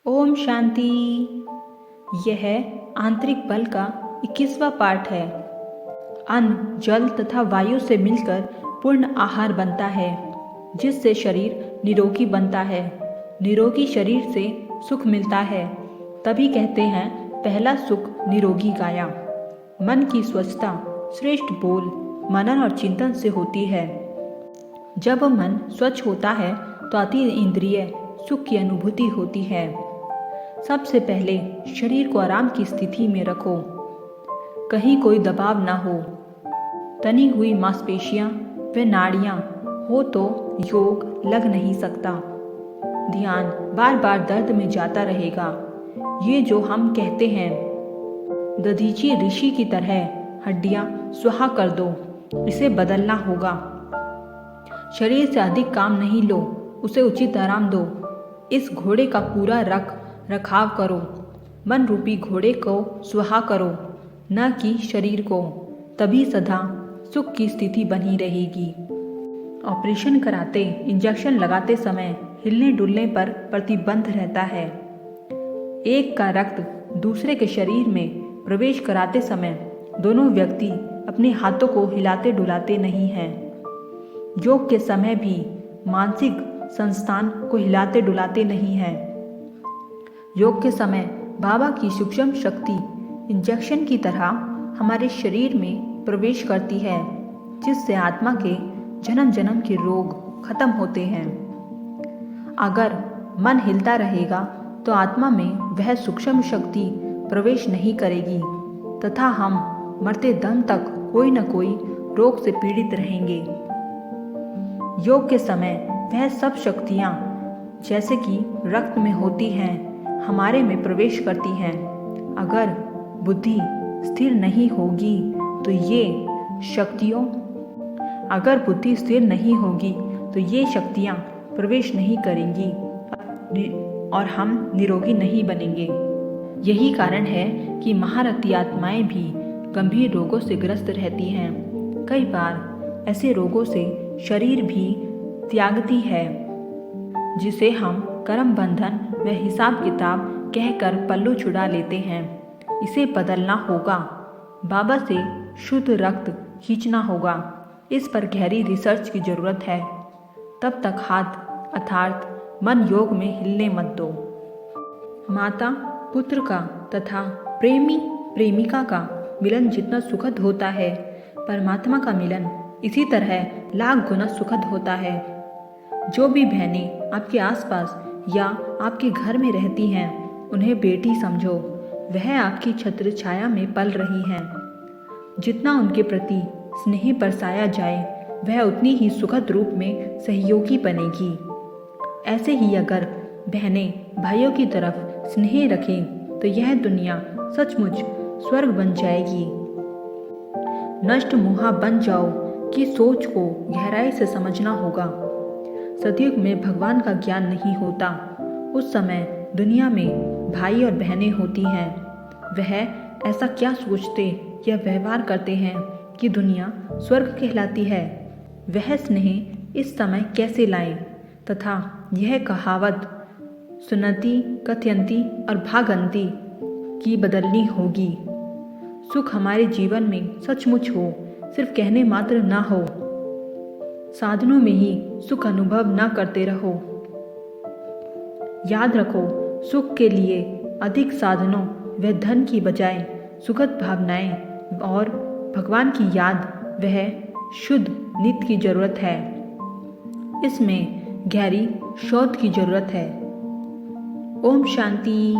ओम शांति। यह आंतरिक बल का 21वां पाठ है। अन्न, जल तथा वायु से मिलकर पूर्ण आहार बनता है, जिससे शरीर निरोगी बनता है। निरोगी शरीर से सुख मिलता है। तभी कहते हैं, पहला सुख निरोगी काया। मन की स्वच्छता श्रेष्ठ बोल, मनन और चिंतन से होती है। जब मन स्वच्छ होता है तो अति इंद्रिय सुख की अनुभूति होती है। सबसे पहले शरीर को आराम की स्थिति में रखो, कहीं कोई दबाव ना हो। तनी हुई मांसपेशियां व नाड़ियां हो तो योग लग नहीं सकता। ध्यान बार बार दर्द में जाता रहेगा। ये जो हम कहते हैं, दधीची ऋषि की तरह हड्डियां सुहा कर दो, इसे बदलना होगा। शरीर से अधिक काम नहीं लो, उसे उचित आराम दो। इस घोड़े का पूरा रखाव करो। मन रूपी घोड़े को सुहा करो, न कि शरीर को। तभी सदा सुख की स्थिति बनी रहेगी। ऑपरेशन कराते, इंजेक्शन लगाते समय हिलने डुलने पर प्रतिबंध रहता है। एक का रक्त दूसरे के शरीर में प्रवेश कराते समय दोनों व्यक्ति अपने हाथों को हिलाते डुलाते नहीं हैं। योग के समय भी मानसिक संस्थान को हिलाते डुलाते नहीं हैं। योग के समय बाबा की सूक्ष्म शक्ति इंजेक्शन की तरह हमारे शरीर में प्रवेश करती है, जिससे आत्मा के जन्म जन्म के रोग खत्म होते हैं। अगर मन हिलता रहेगा तो आत्मा में वह सूक्ष्म शक्ति प्रवेश नहीं करेगी तथा हम मरते दम तक कोई न कोई रोग से पीड़ित रहेंगे। योग के समय वह सब शक्तियाँ जैसे कि रक्त में होती हैं, हमारे में प्रवेश करती हैं। अगर बुद्धि स्थिर नहीं होगी तो ये शक्तियाँ प्रवेश नहीं करेंगी और हम निरोगी नहीं बनेंगे। यही कारण है कि महारथी आत्माएं भी गंभीर रोगों से ग्रस्त रहती हैं। कई बार ऐसे रोगों से शरीर भी त्यागती है, जिसे हम कर्म बंधन व हिसाब किताब कहकर पल्लू छुड़ा लेते हैं। इसे बदलना होगा। बाबा से शुद्ध रक्त खींचना होगा। इस पर गहरी रिसर्च की जरूरत है। तब तक हाथ अर्थात मन योग में हिलने मत दो। माता पुत्र का तथा प्रेमी प्रेमिका का मिलन जितना सुखद होता है, परमात्मा का मिलन इसी तरह लाख गुना सुखद होता है। जो भी बहनें आपके आसपास या आपके घर में रहती हैं, उन्हें बेटी समझो। वह आपकी छत्र छाया में पल रही हैं। जितना उनके प्रति स्नेह बरसाया जाए, वह उतनी ही सुखद रूप में सहयोगी बनेगी। ऐसे ही अगर बहनें भाइयों की तरफ स्नेह रखें तो यह दुनिया सचमुच स्वर्ग बन जाएगी। नष्ट मोहा बन जाओ कि सोच को गहराई से समझना होगा। सतयुग में भगवान का ज्ञान नहीं होता। उस समय दुनिया में भाई और बहनें होती हैं। वह ऐसा क्या सोचते या व्यवहार करते हैं कि दुनिया स्वर्ग कहलाती है। वह स्नेह इस समय कैसे लाएं तथा यह कहावत सुनती कथयंती और भागंती की बदलनी होगी। सुख हमारे जीवन में सचमुच हो, सिर्फ कहने मात्र ना हो। साधनों में ही सुख अनुभव ना करते रहो। याद रखो, सुख के लिए अधिक साधनों व धन की बजाय सुखद भावनाएं और भगवान की याद वह शुद्ध नित्य की जरूरत है। इसमें गहरी शोध की जरूरत है। ओम शांति।